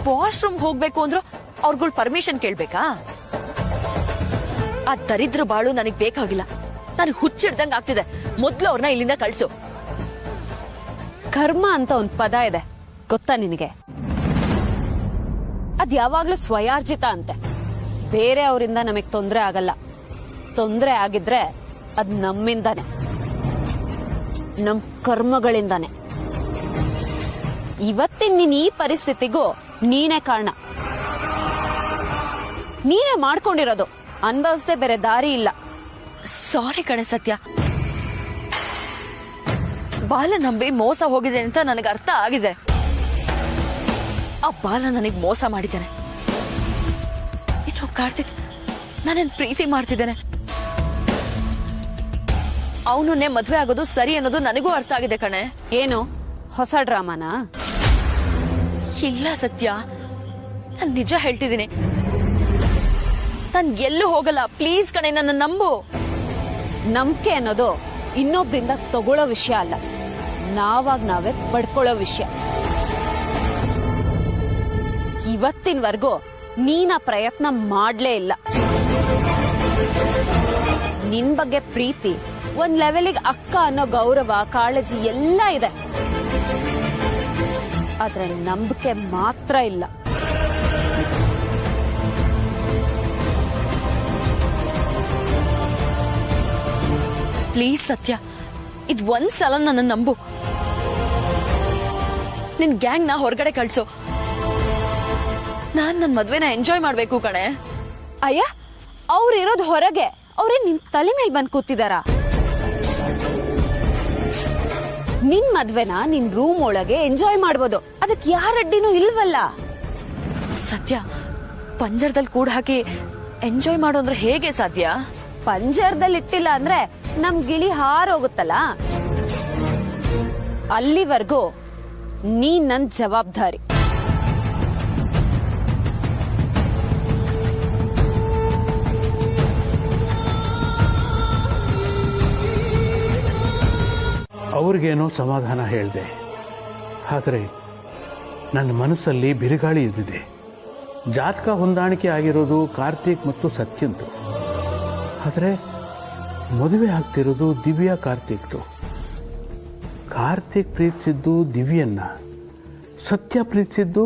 ವಾಶ್ರೂಮ್ ಹೋಗ್ಬೇಕು ಅಂದ್ರು ಅವ್ರಗಳ ಪರ್ಮಿಷನ್ ಕೇಳ್ಬೇಕಾ? ಆ ದರಿದ್ರ ಬಾಳು ನನಗ್ ಬೇಕಾಗಿಲ್ಲ. ನಾನು ಹುಚ್ಚಿಡ್ದಂಗ್ ಆಗ್ತಿದೆ. ಮೊದ್ಲು ಅವ್ರನ್ನ ಇಲ್ಲಿಂದ ಕಳ್ಸು. ಕರ್ಮ ಅಂತ ಒಂದ್ ಪದ ಇದೆ, ಗೊತ್ತಾ ನಿನಗೆ? ಅದ್ ಯಾವಾಗ್ಲೂ ಸ್ವಯಾರ್ಜಿತ ಅಂತೆ. ಬೇರೆ ಅವರಿಂದ ನಮಗ್ ತೊಂದ್ರೆ ಆಗಲ್ಲ. ತೊಂದ್ರೆ ಆಗಿದ್ರೆ ಅದ್ ನಮ್ಮಿಂದಾನೆ, ನಮ್ ಕರ್ಮಗಳಿಂದಾನೆ. ಇವತ್ತಿನ ನೀನ್ ಈ ಪರಿಸ್ಥಿತಿಗೂ ನೀನೇ ಕಾರಣ. ನೀನೇ ಮಾಡ್ಕೊಂಡಿರೋದು. ಅನುಭವಿಸದೆ ಬೇರೆ ದಾರಿ ಇಲ್ಲ. ಸಾರಿ ಕಣೆ ಸತ್ಯ, ಬಾಲ ನಂಬಿ ಮೋಸ ಹೋಗಿದೆ ಅಂತ ನನಗೆ ಅರ್ಥ ಆಗಿದೆ. ಆ ಬಾಲ ನನಗ್ ಮೋಸ ಮಾಡಿದ್ದಾನೆ. ಇನ್ನು ಕಾರ್ತಿಕ್ ನನ್ನನ್ನು ಪ್ರೀತಿ ಮಾಡ್ತಿದ್ದಾನೆ. ಅವನನ್ನೇ ಮದ್ವೆ ಆಗೋದು ಸರಿ ಅನ್ನೋದು ನನಗೂ ಅರ್ಥ ಆಗಿದೆ ಕಣೆ. ಏನು ಹೊಸ ಡ್ರಾಮಾನ? ಇಲ್ಲ ಸತ್ಯ, ನಾನ್ ನಿಜ ಹೇಳ್ತಿದ್ದೀನಿ. ನಾನ್ ಎಲ್ಲೂ ಹೋಗಲ್ಲ. ಪ್ಲೀಸ್ ಕಣೆ, ನನ್ನ ನಂಬು. ನಂಬಿಕೆ ಅನ್ನೋದು ಇನ್ನೊಬ್ರಿಂದ ತಗೊಳ್ಳೋ ವಿಷಯ ಅಲ್ಲ, ನಾವಾಗ ನಾವೇ ಪಡ್ಕೊಳ್ಳೋ ವಿಷಯ. ಇವತ್ತಿನವರೆಗೂ ನೀನ ಪ್ರಯತ್ನ ಮಾಡ್ಲೇ ಇಲ್ಲ. ನಿನ್ ಬಗ್ಗೆ ಪ್ರೀತಿ, ಒಂದ್ ಲೆವೆಲಿಗೆ ಅಕ್ಕ ಅನ್ನೋ ಗೌರವ, ಕಾಳಜಿ ಎಲ್ಲ ಇದೆ. ಆದ್ರೆ ನಂಬಿಕೆ ಮಾತ್ರ ಇಲ್ಲ. ಪ್ಲೀಸ್ ಸತ್ಯ, ಇದ್ ಒಂದ್ಸಲ ನನ್ನ ನಂಬು. ನಿನ್ ಗ್ಯಾಂಗ್ ನ ಹೊರಗಡೆ ಕಳ್ಸು. ನಾನ್ ನನ್ ಮದ್ವೆನ ಎಂಜಾಯ್ ಮಾಡ್ಬೇಕು ಕಣೆ. ಅಯ್ಯ, ಅವ್ರಿರೋದು ಹೊರಗೆ, ಅವ್ರೇ ನಿನ್ ತಲೆ ಮೇಲೆ ಬಂದ್ ಕೂತಿದಾರ. ನಿನ್ ಮದ್ವೆನ ನಿನ್ ರೂಮ್ ಒಳಗೆ ಎಂಜಾಯ್ ಮಾಡ್ಬೋದು, ಅದಕ್ಕೆ ಯಾರ ಅಡ್ಡಿನೂ ಇಲ್ವಲ್ಲ. ಸತ್ಯ, ಪಂಜರದಲ್ಲಿ ಕೂಡ ಹಾಕಿ ಎಂಜಾಯ್ ಮಾಡೋ ಅಂದ್ರೆ ಹೇಗೆ ಸಾಧ್ಯ? ಪಂಜರದಲ್ಲಿ ಇಟ್ಟಿಲ್ಲ ಅಂದ್ರೆ ನಮ್ ಗಿಳಿ ಹಾರೋಗುತ್ತಲ್ಲ. ಅಲ್ಲಿವರೆಗೂ ನೀನ್ ನನ್ ಜವಾಬ್ದಾರಿ. ಅವ್ರಿಗೇನೋ ಸಮಾಧಾನ ಹೇಳಿದೆ, ಆದರೆ ನನ್ನ ಮನಸ್ಸಲ್ಲಿ ಬಿರುಗಾಳಿ ಇದ್ದಿದೆ. ಜಾತಕ ಹೊಂದಾಣಿಕೆ ಆಗಿರೋದು ಕಾರ್ತಿಕ್ ಮತ್ತು ಸತ್ಯಂತು. ಆದರೆ ಮದುವೆ ಆಗ್ತಿರೋದು ದಿವ್ಯಾ ಕಾರ್ತಿಕ್ದು. ಕಾರ್ತಿಕ್ ಪ್ರೀತಿಸಿದ್ದು ದಿವ್ಯನ್ನ, ಸತ್ಯ ಪ್ರೀತಿಸಿದ್ದು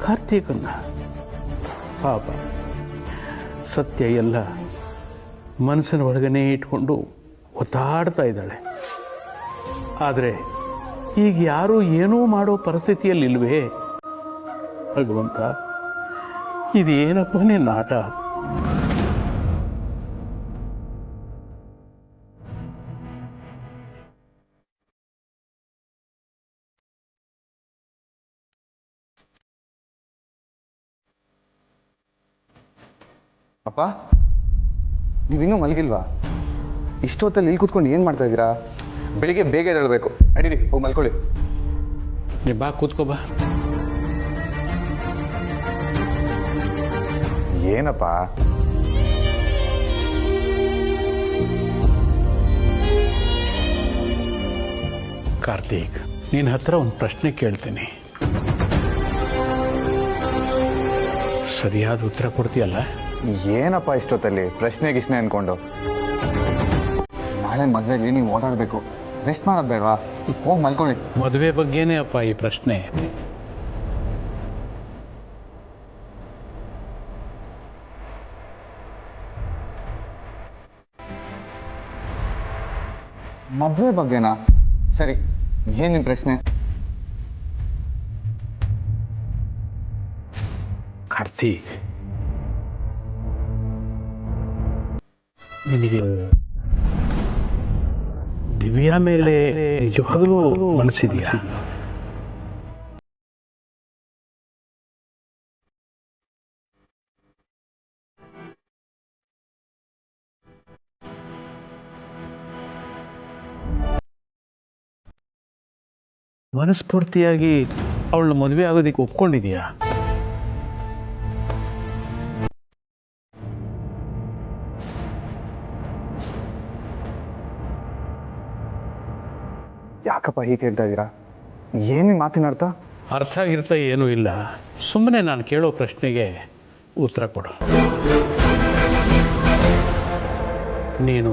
ಕಾರ್ತಿಕನ್ನ. ಪಾಪ ಸತ್ಯ ಎಲ್ಲ ಮನಸ್ಸಿನ ಒಳಗನೆ ಇಟ್ಕೊಂಡು ಒತ್ತಾಡ್ತಾ ಇದ್ದಾಳೆ. ಆದರೆ ಈಗ ಯಾರೂ ಏನೂ ಮಾಡೋ ಪರಿಸ್ಥಿತಿಯಲ್ಲಿಲ್ವೇ? ಭಗವಂತ, ಇದೇನಪ್ಪ ನಿನ್ನ ಆಟ? ಅಪ್ಪ, ನೀವಿನ್ನೂ ಮಲಗಿಲ್ವಾ? ಇಷ್ಟೊತ್ತಲ್ಲಿ ಇಲ್ಲಿ ಕೂತ್ಕೊಂಡು ಏನು ಮಾಡ್ತಾ ಇದ್ದೀರಾ? ಬೆಳಿಗ್ಗೆ ಬೇಗ ಎದ್ದೇಳಬೇಕು. ಅಡಿಡಿ, ಹೋಗಿ ಮಲ್ಕೊಳ್ಳಿ. ನೀ ಬಾ, ಕೂತ್ಕೋ ಬಾ. ಏನಪ್ಪ? ಕಾರ್ತಿಕ್, ನಿನ್ನ ಹತ್ರ ಒಂದು ಪ್ರಶ್ನೆ ಕೇಳ್ತೀನಿ, ಸರಿಯಾದ ಉತ್ತರ ಕೊಡ್ತೀಯಲ್ಲ? ಏನಪ್ಪ ಇಷ್ಟೊತ್ತಲ್ಲಿ ಪ್ರಶ್ನೆ ಗಿಶ್ನೆ ಅನ್ಕೊಂಡು? ನಾಳೆ ಮದುವೆಗೆ ನೀವು ಓಡಾಡಬೇಕು, ರೆಸ್ಟ್ ಮಾಡೋದು ಬೇಡವಾ? ಹೋಗಿ ಮಲ್ಕೊಳ್ಳಿ. ಮದುವೆ ಬಗ್ಗೆನೇ ಅಪ್ಪ ಈ ಪ್ರಶ್ನೆ. ಮದುವೆ ಬಗ್ಗೆನಾ? ಸರಿ, ಏನ್ ನಿನ್ ಪ್ರಶ್ನೆ? ಕಾರ್ತಿಕ್, ನಿನಗೆ ದಿವ್ಯಾ ಮೇಲೆ ನಿಜವಾಗಲೂ ಮನಸ್ಸಿದೆಯಾ? ಮನಸ್ಫೂರ್ತಿಯಾಗಿ ಅವಳನ್ನ ಮದುವೆ ಆಗೋದಕ್ಕೆ ಒಪ್ಕೊಂಡಿದೀಯಾ? ಯಾಕಪ್ಪ ಹೀಗೆ ಹೇಳ್ತಾ ಇದ್ದೀರಾ? ಏನು ಮಾತಿನ ಅರ್ಥ? ಅರ್ಥ ಆಗಿರ್ತಾ ಏನೂ ಇಲ್ಲ. ಸುಮ್ಮನೆ ನಾನು ಕೇಳೋ ಪ್ರಶ್ನೆಗೆ ಉತ್ತರ ಕೊಡು. ನೀನು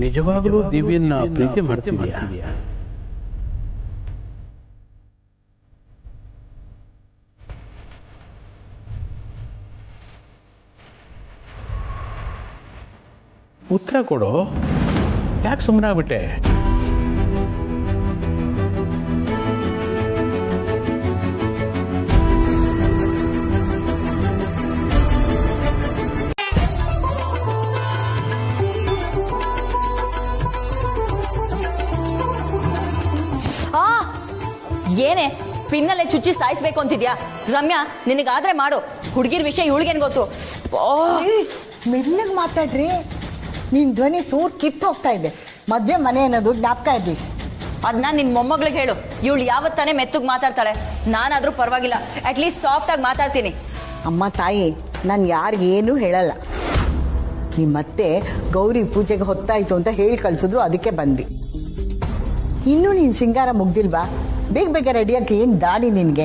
ನಿಜವಾಗಲೂ ದಿವ್ಯನ್ನ ಪ್ರೀತಿ ಮಾಡ್ತಿದೀಯಾ? ಉತ್ತರ ಕೊಡು. ಯಾಕೆ ಸುಮ್ಮನೆ ಆಗ್ಬಿಟ್ಟೆ? ಏನೇ ಪಿನ್ನಲ್ಲೇ ಚುಚ್ಚಿ ಸಾಯಿಸ್ಬೇಕು ಅಂತಿದ್ಯಾ? ರಮ್ಯಾ, ನಿನಗಾದ್ರೆ ಮಾಡು. ಹುಡುಗಿರ್ ವಿಷಯ ಇವಳಿಗೇನ್ ಗೊತ್ತು? ಮೆಲ್ಲಗ್ ಮಾತಾಡ್ರಿ. ನಿನ್ ಧ್ವನಿ ಸೂರ್ ಕಿತ್ತು ಹೋಗ್ತಾ ಇದೆ. ಮದ್ವೆ ಮನೆ ಅನ್ನೋದು ಜ್ಞಾಪಕ ಇರ್ಲಿ. ಅದನ್ನ ನಿನ್ ಮೊಮ್ಮಗಳಿಗೆ ಹೇಳು. ಇವಳು ಯಾವತ್ತಾನೆ ಮೆತ್ತಗ್ ಮಾತಾಡ್ತಾಳೆ. ನಾನಾದ್ರೂ ಪರವಾಗಿಲ್ಲ, ಅಟ್ಲೀಸ್ಟ್ ಸಾಫ್ಟ್ ಆಗಿ ಮಾತಾಡ್ತೀನಿ. ಅಮ್ಮ ತಾಯಿ, ನಾನು ಯಾರಿಗೇನು ಹೇಳಲ್ಲ. ನಿಮ್ಮತ್ತೆ ಗೌರಿ ಪೂಜೆಗೆ ಹೊತ್ತಾಯ್ತು ಅಂತ ಹೇಳಿ ಕಳ್ಸಿದ್ರು, ಅದಕ್ಕೆ ಬಂದ್ವಿ. ಇನ್ನೂ ನೀನ್ ಸಿಂಗಾರ ಮುಗ್ದಿಲ್ವಾ? ಬೇಗ ಬೇಗ ರೆಡಿಯಾಗಿ. ಏನ್ ದಾಡಿ ನಿನ್ಗೆ?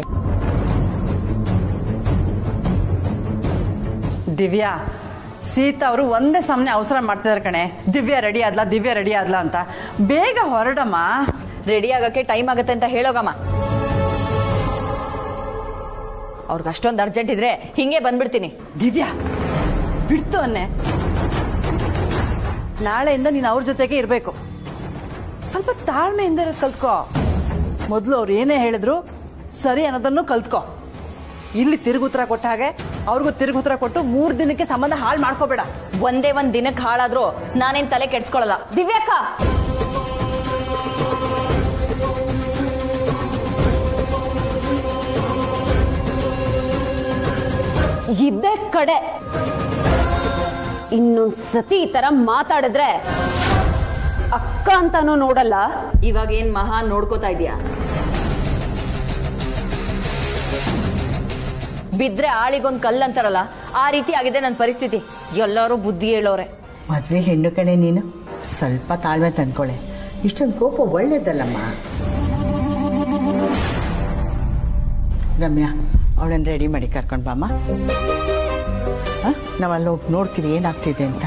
ದಿವ್ಯಾ, ಸೀತಾ ಅವರು ಒಂದೇ ಸಮನೆ ಅವಸರ ಮಾಡ್ತಿದಾರೆ ಕಣೆ. ದಿವ್ಯಾ ರೆಡಿ ಆದ್ಲಾ, ದಿವ್ಯಾ ರೆಡಿ ಆದ್ಲಾ ಅಂತ. ಬೇಗ ಹೊರಡಮ್ಮ. ರೆಡಿ ಆಗಕ್ಕೆ ಟೈಮ್ ಆಗತ್ತೆ ಅಂತ ಹೇಳೋಗಮ್ಮ. ಅವ್ರಿಗೆ ಅಷ್ಟೊಂದು ಅರ್ಜೆಂಟ್ ಇದ್ರೆ ಹಿಂಗೆ ಬಂದ್ಬಿಡ್ತೀನಿ. ದಿವ್ಯಾ, ಬಿಡ್ತು ಅನ್ನೆ. ನಾಳೆಯಿಂದ ನೀನು ಅವ್ರ ಜೊತೆಗೆ ಇರ್ಬೇಕು. ಸ್ವಲ್ಪ ತಾಳ್ಮೆಯಿಂದ ಕಲ್ತ್ಕೋ. ಮೊದಲು ಅವ್ರು ಏನೇ ಹೇಳಿದ್ರು ಸರಿ ಅನ್ನೋದನ್ನು ಕಲ್ತ್ಕೋ. ಇಲ್ಲಿ ತಿರುಗುತ್ತರ ಕೊಟ್ಟ ಹಾಗೆ ಅವ್ರಿಗೂ ತಿರುಗುತ್ತರ ಕೊಟ್ಟು 3 ದಿನಕ್ಕೆ ಸಂಬಂಧ ಹಾಳು ಮಾಡ್ಕೋಬೇಡ. ಒಂದೇ ಒಂದ್ ದಿನಕ್ಕೆ ಹಾಳಾದ್ರೂ ನಾನೇನ್ ತಲೆ ಕೆಡ್ಸ್ಕೊಳಲ್ಲ. ದಿವ್ಯಕ್ಕ, ಇದ್ದೇ ಕಡೆ ಇನ್ನೊಂದ್ ಸತಿ ಈ ತರ ಮಾತಾಡಿದ್ರೆ ಅಕ್ಕ ಅಂತಾನೂ ನೋಡಲ್ಲ. ಇವಾಗ ಏನ್ ಮಹಾ ನೋಡ್ಕೋತಾ ಇದೀಯಾ? ಬಿದ್ರೆ ಆಳಿಗೊಂದ್ ಕಲ್ಲು ಅಂತಾರಲ್ಲ, ಆ ರೀತಿ ಆಗಿದೆ ನನ್ನ ಪರಿಸ್ಥಿತಿ. ಎಲ್ಲರೂ ಬುದ್ಧಿ ಹೇಳೋರೆ. ಮದ್ವೆ ಹೆಣ್ಣು ಕಣೆ ನೀನು, ಸ್ವಲ್ಪ ತಾಳ್ಮೆ ತಂದ್ಕೊಳೆ. ಇಷ್ಟೊಂದು ಕೋಪ ಒಳ್ಳೇದಲ್ಲಮ್ಮ. ರಮ್ಯಾ, ಅವಳನ್ನ ರೆಡಿ ಮಾಡಿ ಕರ್ಕೊಂಡು ಬಾಮ್ಮ. ನಾವಲ್ಲಿ ನೋಡ್ತೀವಿ ಏನಾಗ್ತಿದೆ ಅಂತ.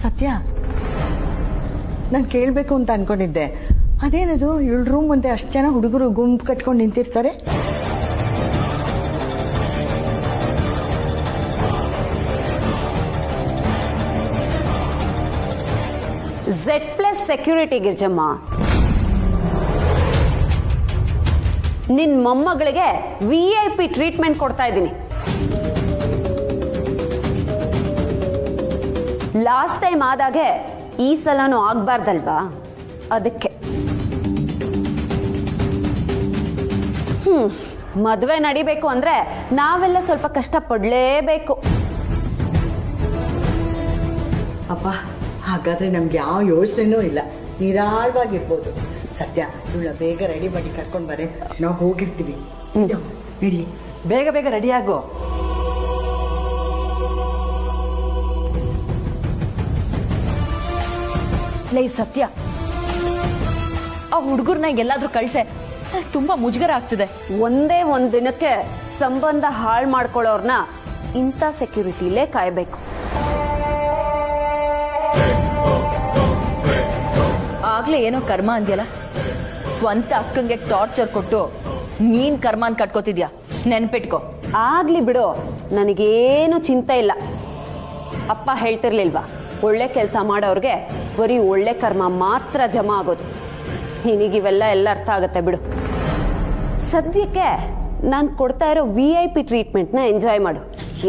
ಸತ್ಯ, ನಾನು ಕೇಳಬೇಕು ಅಂತ ಅನ್ಕೊಂಡಿದ್ದೆ, ಅದೇನದು ಇವಳ ರೂಮ್ ಮುಂದೆ ಅಷ್ಟು ಜನ ಹುಡುಗರು ಗುಂಪು ಕಟ್ಕೊಂಡು ನಿಂತಿರ್ತಾರೆ? Z+ security Girjamma. ನಿನ್ ಮೊಮ್ಮಗಳಿಗೆ VIP ಟ್ರೀಟ್ಮೆಂಟ್ ಕೊಡ್ತಾ ಇದ್ದೀನಿ. ಲಾಸ್ಟ್ ಟೈಮ್ ಆದಾಗೆ ಈ ಸಲನೂ ಆಗ್ಬಾರ್ದಲ್ವಾ, ಅದಕ್ಕೆ. ಮದ್ವೆ ನಡಿಬೇಕು ಅಂದ್ರೆ ನಾವೆಲ್ಲ ಸ್ವಲ್ಪ ಕಷ್ಟ ಪಡ್ಲೇಬೇಕು. ಅಪ್ಪ, ಹಾಗಾದ್ರೆ ನಮ್ಗೆ ಯಾವ ಯೋಚನೆನೂ ಇಲ್ಲ, ನಿರಾಳವಾಗಿರ್ಬೋದು. ಸತ್ಯ, ಇವಳ ಬೇಗ ರೆಡಿ ಮಾಡಿ ಕರ್ಕೊಂಡು ಬರೆ, ನಾವು ಹೋಗಿರ್ತೀವಿ. ಇಡಿ, ಬೇಗ ಬೇಗ ರೆಡಿ ಆಗೋ. ಲೈ ಸತ್ಯ, ಆ ಹುಡುಗರ್ನ ಎಲ್ಲಾದ್ರೂ ಕಳ್ಸೆ, ತುಂಬಾ ಮುಜುಗರ ಆಗ್ತಿದೆ. ಒಂದೇ ಒಂದ್ ದಿನಕ್ಕೆ ಸಂಬಂಧ ಹಾಳು ಮಾಡ್ಕೊಳ್ಳೋರ್ನ ಇಂಥ ಸೆಕ್ಯೂರಿಟಿಲೇ ಕಾಯ್ಬೇಕು. ಆಗ್ಲೇ ಏನೋ ಕರ್ಮ ಅಂದ್ಯಲ್ಲ, ಸ್ವಂತ ಅಕ್ಕಂಗೆ ಟಾರ್ಚರ್ ಕೊಟ್ಟು ನೀನ್ ಕರ್ಮಾನ್ ಕಟ್ಕೋತಿದ್ಯಾ, ನೆನ್ಪಿಟ್ಕೋ. ಆಗ್ಲಿ ಬಿಡು, ನನಗೇನು ಚಿಂತೆ ಇಲ್ಲ. ಅಪ್ಪ ಹೇಳ್ತಿರ್ಲಿಲ್ವಾ, ಒಳ್ಳೆ ಕೆಲಸ ಮಾಡೋರ್ಗೆ ಬರೀ ಒಳ್ಳೆ ಕರ್ಮ ಮಾತ್ರ ಜಮಾ ಆಗೋದು. ನಿನಗಿವೆಲ್ಲ ಎಲ್ಲ ಅರ್ಥ ಆಗತ್ತೆ ಬಿಡು. ಸದ್ಯಕ್ಕೆ ನಾನು ಕೊಡ್ತಾ ಇರೋ VIP ಟ್ರೀಟ್ಮೆಂಟ್ನ ಎಂಜಾಯ್ ಮಾಡು.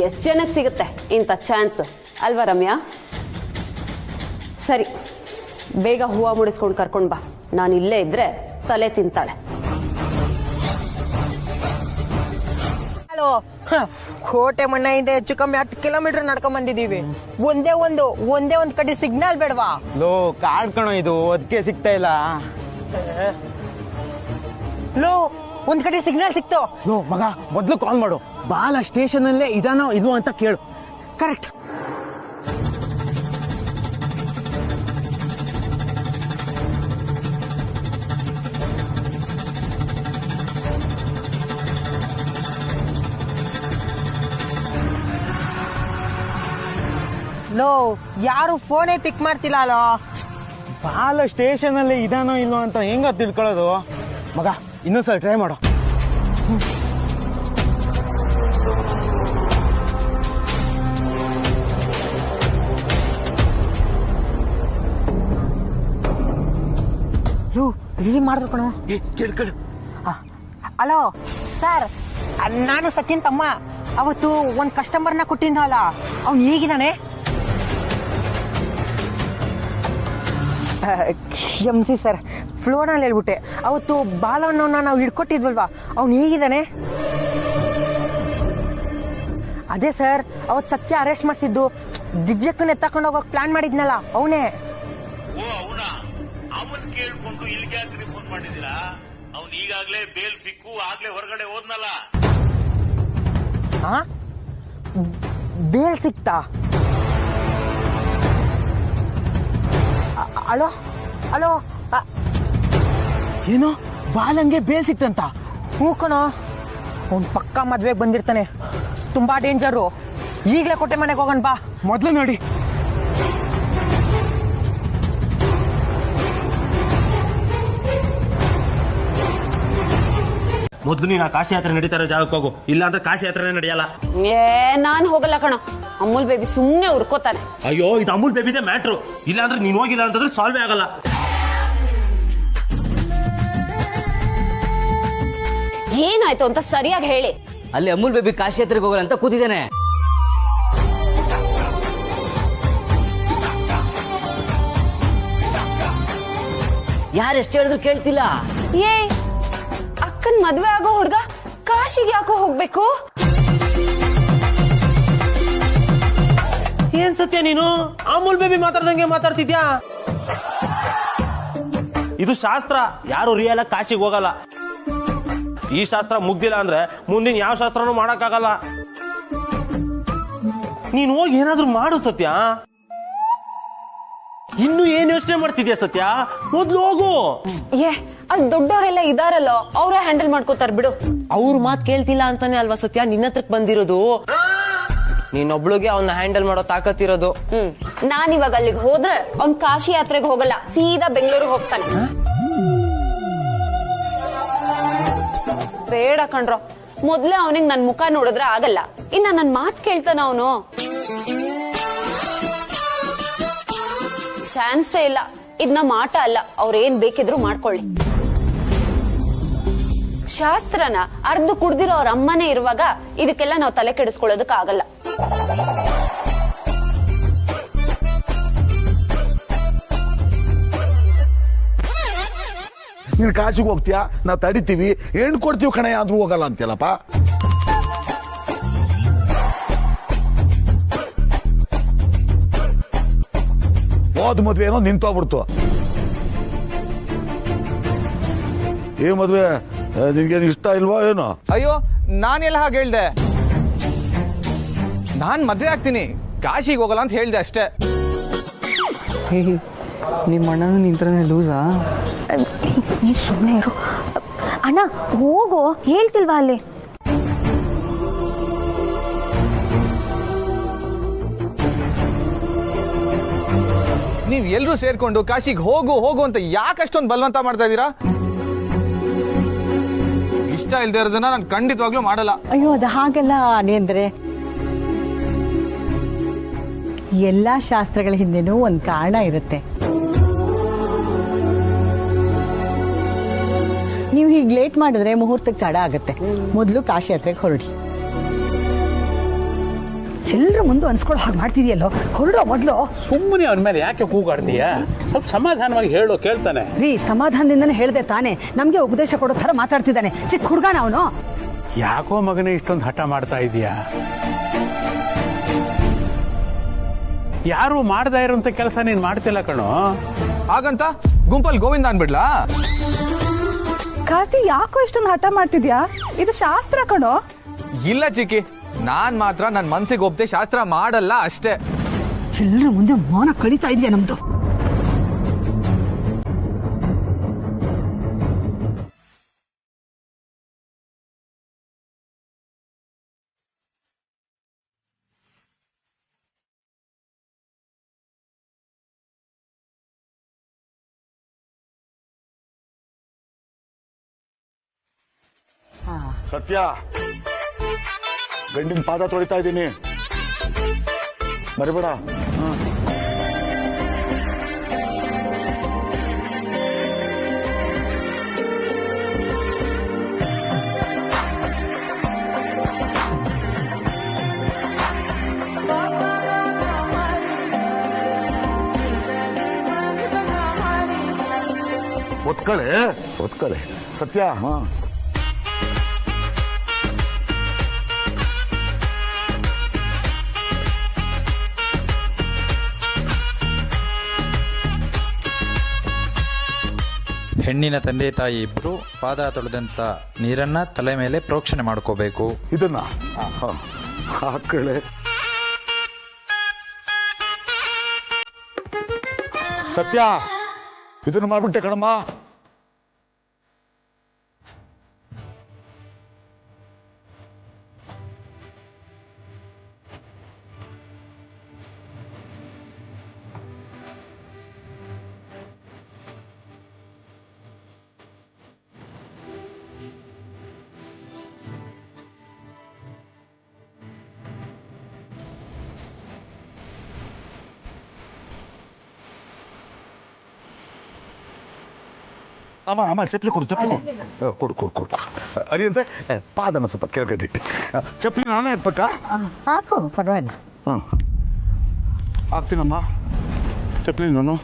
ಎಷ್ಟು ಜನಕ್ಕೆ ಸಿಗುತ್ತೆ ಇಂಥ ಚಾನ್ಸ್ ಅಲ್ವಾ ರಮ್ಯಾ? ಸರಿ, ಬೇಗ ಹೂವು ಮುಡಿಸ್ಕೊಂಡು ಕರ್ಕೊಂಡು ಬಾ. ನಾನು ಇಲ್ಲೇ ಇದ್ರೆ ತಲೆ ತಿಂತಾಳೆ. ಹಲೋ, ಕೋಟೆ ಮಣ್ಣಿಂದ ಹೆಚ್ಚು ಕಮ್ಮಿ 10 ಕಿಲೋಮೀಟರ್ ನಡ್ಕೊಂಡ್ ಬಂದಿದೀವಿ. ಒಂದೇ ಒಂದ್ ಕಡೆ ಸಿಗ್ನಲ್ ಬೇಡವಾ? ಲೋ, ಕಾರ್ಡ್ ಕಣೋ ಇದು, ಅದಕ್ಕೆ ಸಿಗ್ತಾ ಇಲ್ಲ. ಲೋ, ಒಂದ್ ಕಡೆ ಸಿಗ್ನಲ್ ಸಿಕ್ತು. ಲೋ ಮಗ, ಮೊದ್ಲು ಕಾಲ್ ಮಾಡು. ಬಾಲ ಸ್ಟೇಷನ್ ಅಲ್ಲೇ ಇದಾನೋ ಇದು ಅಂತ ಕೇಳು. ಕರೆಕ್ಟ್. ಲೋ, ಯಾರು ಫೋನೇ ಪಿಕ್ ಮಾಡ್ತಿಲ್ಲ. ಅಲೋ, ಬಾಲ ಸ್ಟೇಷನ್ ಅಲ್ಲೇ ಇದಾನೋ ಇಲ್ವೋ ಅಂತ ಹೆಂಗ ತಿಳ್ಕೊಳ್ಳೋದು? ಮಗ, ಇನ್ನೊಂದ್ಸಲ ಟ್ರೈ ಮಾಡು. ಮಾಡಿದ್ರು ಕಣೋ. ಹಲೋ ಸರ್, ನಾನು ಸಚಿನ್ ತಮ್ಮ. ಅವತ್ತು ಒಂದ್ ಕಸ್ಟಮರ್ನ ಕೊಟ್ಟಿದ್ದಲ್ಲ, ಅವ್ನು ಹೇಗಿದ್ದಾನೆ? ಕ್ಷಮಿಸಿ ಸರ್, ಫ್ಲೋನಲ್ಲಿ ಹೇಳ್ಬಿಟ್ಟೆ. ಅವತ್ತು ಬಾಲವನ್ನ ನಾವು ಹಿಡ್ಕೊಟ್ಟಿದ್ವಲ್ವಾ, ಅವ್ನು ಹೇಗಿದ್ದಾನೆ? ಅದೇ ಸರ್, ಅವತ್ತು ಸತ್ಯ ಅರೆಸ್ಟ್ ಮಾಡಿಸಿದ್ದು, ದಿವ್ಯಕ್ಕನ್ನ ಎತ್ತಕೊಂಡು ಹೋಗೋಕ್ ಪ್ಲಾನ್ ಮಾಡಿದ್ನಲ್ಲ, ಅವನೇ. ಅವನ್ ಕೇಳ್ಕೊಂಡು ಇಲ್ಲಿಗೆ ಯಾಕೆ ಫೋನ್ ಮಾಡಿದೀರಾ? ಅವ್ನು ಈಗಾಗ್ಲೇ ಬೇಲ್ ಸಿಕ್ಕು ಆಗ್ಲೇ ಹೊರಗಡೆ ಹೋದ್ನಲ್ಲ. ಬೇಲ್ ಸಿಕ್ತಾ? ಹಲೋ ಹಲೋ, ಏನೋ ಬಾಲಂಗೆ ಬೇಲ್ ಸಿಕ್ತಂತ? ಹೂ ಕಣೋ, ಅವ್ನು ಪಕ್ಕಾ ಮದ್ವೆಗೆ ಬಂದಿರ್ತಾನೆ. ತುಂಬಾ ಡೇಂಜರು. ಈಗ್ಲೇ ಕೊಟ್ಟೆ ಮನೆಗೆ ಹೋಗೋಣ ಬಾ. ಮೊದ್ಲು ನೋಡಿ. ಮೊದ್ಲು ನೀನು ಆ ಕಾಶಿ ಯಾತ್ರೆ ನಡೀತಾ ಇರೋ ಜಾಗಕ್ಕೆ ಹೋಗು, ಇಲ್ಲ ಅಂದ್ರೆ ಕಾಶಿ ಯಾತ್ರೆ ನಡೆಯಲ್ಲ. ನಾನ್ ಹೋಗಲ್ಲ ಕಣ. ಅಮೂಲ್ ಬೇಬಿ ಸುಮ್ನೆ ಉರ್ಕೋತಾನೆ. ಅಯ್ಯೋ, ಇದು ಅಮೂಲ್ ಬೇಬಿದೆ ಮ್ಯಾಟ್ರು. ಇಲ್ಲ ಅಂದ್ರೆ ನೀನ್ ಹೋಗಿಲ್ಲ ಅಂತಂದ್ರೆ ಸಾಲ್ವೇ ಆಗಲ್ಲ. ಏನಾಯ್ತು ಅಂತ ಸರಿಯಾಗಿ ಹೇಳಿ. ಅಲ್ಲಿ ಅಮೂಲ್ ಬೇಬಿ ಕಾಶಿ ಯಾತ್ರೆಗೆ ಹೋಗಲ್ಲ ಅಂತ ಕೂತಿದ್ದೇನೆ. ಯಾರೆಷ್ಟು ಹೇಳಿದ್ರು ಕೇಳ್ತಿಲ್ಲ. ಅಕ್ಕನ್ ಮದ್ವೆ ಆಗೋ ಹುಡ್ಗ ಕಾಶಿಗೆ ಯಾಕೋ ಹೋಗ್ಬೇಕು? ಏನ್ ಸತ್ಯ ನೀನು ಅಮೂಲ್ ಬೇಬಿ ಮಾತಾಡ್ದಂಗೆ ಮಾತಾಡ್ತಿದ್ಯಾ? ಇದು ಶಾಸ್ತ್ರ, ಯಾರು ರಿಯಲ್ ಆಗಿ ಕಾಶಿಗೆ ಹೋಗಲ್ಲ. ಈ ಶಾಸ್ತ್ರ ಮುಗ್ದಿಲ್ಲ ಅಂದ್ರೆ ಮುಂದಿನ ಯಾವ ಶಾಸ್ತ್ರನೂ ಮಾಡಕ್ಕಾಗಲ್ಲ. ನೀನ್ ಹೋಗಿ ಏನಾದ್ರೂ ಮಾಡು ಸತ್ಯ. ಇನ್ನು ಏನ್ ಯೋಚನೆ ಮಾಡ್ತಿದ್ಯಾ ಸತ್ಯ? ಮೊದ್ಲು ಹೋಗು. ಏ ಅಲ್ಲಿ ದೊಡ್ಡವರೆಲ್ಲ ಇದಾರಲ್ಲೋ, ಅವರೇ ಹ್ಯಾಂಡಲ್ ಮಾಡ್ಕೋತಾರ ಬಿಡು. ಅವ್ರ ಮಾತ್ ಕೇಳ್ತಿಲ್ಲ ಅಂತಾನೆ ಅಲ್ವಾ ಸತ್ಯ ನಿನ್ನ ಹತ್ರಕ್ ಬಂದಿರೋದು. ನೀನೊಬ್ಳಿಗೆ ಅವನ್ನ ಹ್ಯಾಂಡಲ್ ಮಾಡೋ ತಾಕತ್ತಿರೋದು. ನಾನ್ ಇವಾಗ ಅಲ್ಲಿಗೆ ಹೋದ್ರೆ ಅವ್ನ್ ಕಾಶಿ ಯಾತ್ರೆಗೆ ಹೋಗಲ್ಲ, ಸೀದಾ ಬೆಂಗಳೂರಿಗೆ ಹೋಗ್ತಾನೆ. ಬೇಡ ಕಣ್ರೋ, ಮೊದ್ಲೇ ಅವನಿಗೆ ನನ್ ಮುಖ ನೋಡಿದ್ರೆ ಆಗಲ್ಲ, ಇನ್ನ ನನ್ ಮಾತ್ ಕೇಳ್ತಾನ ಅವನು. ಚಾನ್ಸೇ ಇಲ್ಲ. ಇದ್ ನಮ್ಮ ಆಟ ಅಲ್ಲ, ಅವ್ರೇನ್ ಬೇಕಿದ್ರು ಮಾಡ್ಕೊಳ್ಳಿ. ಶಾಸ್ತ್ರನ ಅರ್ಧ ಕುಡ್ದಿರೋ ಅವ್ರ ಅಮ್ಮನೇ ಇರುವಾಗ ಇದಕ್ಕೆಲ್ಲ ನಾವು ತಲೆ ಕೆಡಿಸ್ಕೊಳ್ಳೋದಕ್ ಆಗಲ್ಲ. ನೀನ್ ಕಾಶಿಗೆ ಹೋಗ್ತೀಯಾ, ನಾವ್ ತಡಿತೀವಿ, ಹೆಣ್ಣು ಕೊಡ್ತೀವಿ ಕಣಯ್ಯ ಅಂದ್ರೂ ಹೋಗಲ್ಲ ಅಂತೀಯಲ್ಲಪ್ಪ. ಹೋದ್ ಮದ್ವೆ ಏನೋ ನಿಂತೋಗ್ಬಿಡ್ತು. ಏ ಮದ್ವೆ ನಿನ್ಗೇನು ಇಷ್ಟ ಇಲ್ವಾ ಏನೋ? ಅಯ್ಯೋ ನಾನೆಲ್ಲ ಹಾಗೆ ಹೇಳ್ದೆ. ನಾನ್ ಮದ್ವೆ ಆಗ್ತೀನಿ, ಕಾಶಿಗೆ ಹೋಗಲ್ಲ ಅಂತ ಹೇಳ್ದೆ ಅಷ್ಟೇ. ನಿಮ್ಮ ಅಣ್ಣನ ನಿಂತ್ರನೆ ಲೂಸಾ? ನೀ ಸುಮ್ಮನೆ ಇರು ಅಣ್ಣ, ಹೋಗೋ ಹೇಳ್ತಿಲ್ವಾ ಅಲ್ಲಿ. ನೀವ್ ಎಲ್ರೂ ಸೇರ್ಕೊಂಡು ಕಾಶಿಗೆ ಹೋಗು ಹೋಗು ಅಂತ ಯಾಕಷ್ಟೊಂದು ಬಲವಂತ ಮಾಡ್ತಾ ಇದ್ದೀರಾ? ಇಷ್ಟ ಇಲ್ದೇ ಇರೋದನ್ನ ನಾನು ಖಂಡಿತವಾಗ್ಲೂ ಮಾಡಲ್ಲ. ಅಯ್ಯೋ ಅದು ಹಾಗೆಲ್ಲ ಅಂದ್ರೆ ಎಲ್ಲಾ ಶಾಸ್ತ್ರಗಳ ಹಿಂದೆನೂ ಒಂದ್ ಕಾರಣ ಇರುತ್ತೆ. ನೀವು ಹೀಗೆ ಲೇಟ್ ಮಾಡಿದ್ರೆ ಮುಹೂರ್ತಕ್ಕೆ ತಡ ಆಗುತ್ತೆ. ಮೊದಲು ಕಾಶಿ ಯಾತ್ರೆಗೆ ಹೊರಡಿ. ಎಲ್ರ ಮುಂದೆ ಅನ್ಸ್ಕೊಳ್ಳೋ ಹಾಗೆ ಮಾಡ್ತಿದ್ಯಲ್ಲೋ, ಹೊರಡೋ ಮೊದ್ಲು. ಸುಮ್ಮನೆ ಅವನ ಮೇಲೆ ಯಾಕೆ ಕೂಗಾಡ್ತೀಯ? ಸ್ವಲ್ಪ ಸಮಾಧಾನವಾಗಿ ಹೇಳು, ಕೇಳ್ತಾನೆ. ರೀ, ಸಮಾಧಾನದಿಂದನೇ ಹೇಳ್ದೆ ತಾನೆ, ನಮ್ಗೆ ಉಪದೇಶ ಕೊಡೋ ತರ ಮಾತಾಡ್ತಿದ್ದಾನೆ. ಚಿಕ್ಕ ಹುಡುಗನ ಅವನು. ಯಾಕೋ ಮಗನೇ ಇಷ್ಟೊಂದು ಹಠ ಮಾಡ್ತಾ ಇದೀಯಾ? ಯಾರು ಮಾಡದೇ ಇರೋಂತ ಕೆಲಸ ನೀನ್ ಮಾಡ್ತಿಲ್ಲ ಕಣೋ. ಹಾಗಂತ ಗುಂಪಲ್ಲಿ ಗೋವಿಂದ ಅನ್ಬಿಡ್ಲಾ? ಕಾರ್ತಿ, ಯಾಕೋ ಇಷ್ಟೊಂದು ಹಠ ಮಾಡ್ತಿದ್ಯಾ? ಇದು ಶಾಸ್ತ್ರ ಕಣೋ. ಇಲ್ಲ ಚಿಕ್ಕಿ, ನಾನ್ ಮಾತ್ರ ನನ್ ಮನ್ಸಿಗೆ ಒಪ್ಪದೆ ಶಾಸ್ತ್ರ ಮಾಡಲ್ಲ ಅಷ್ಟೇ. ಎಲ್ಲರ ಮುಂದೆ ಮಾನ ಕಳೀತಾ ಇದೆಯಾ ನಮ್ದು? ಸತ್ಯ, ಗಂಡಿನ ಪಾದ ತೊಳಿತಾ ಇದ್ದೀನಿ, ಮರಿಬೇಡ. ಒತ್ಕಳೆ ಸತ್ಯ. ಹಾ, ಹೆಣ್ಣಿನ ತಂದೆ ತಾಯಿ ಇಬ್ರು ಪಾದ ತೊಳೆದಂತ ನೀರನ್ನ ತಲೆ ಮೇಲೆ ಪ್ರೋಕ್ಷಣೆ ಮಾಡ್ಕೋಬೇಕು. ಇದನ್ನ ಹಾಕಳೆ. ಸತ್ಯ, ಇದನ್ನ ಮಾಡ್ಬಿಟ್ಟೆ ಕಣಮ್ಮ. ಅಮ್ಮ ಚಪ್ಪಲಿ ಕೊಡು, ಚಪ್ಪಲಿ ಕೊಡು. ಅರಿ ಅಂದ್ರೆ ಪಾದನ ಸ್ವಲ್ಪ ಕೆಳಗಡೆ ಇಟ್ಟು ಚಪ್ಪಲಿ ನಾನೇ ಹಾಕ್ಬೇಕಾ? ಹಾಕು, ಪರವಾಗಿಲ್ಲ. ಹಾಕ್ತೀನಮ್ಮ ಚಪ್ಪಲಿ ನಾನು.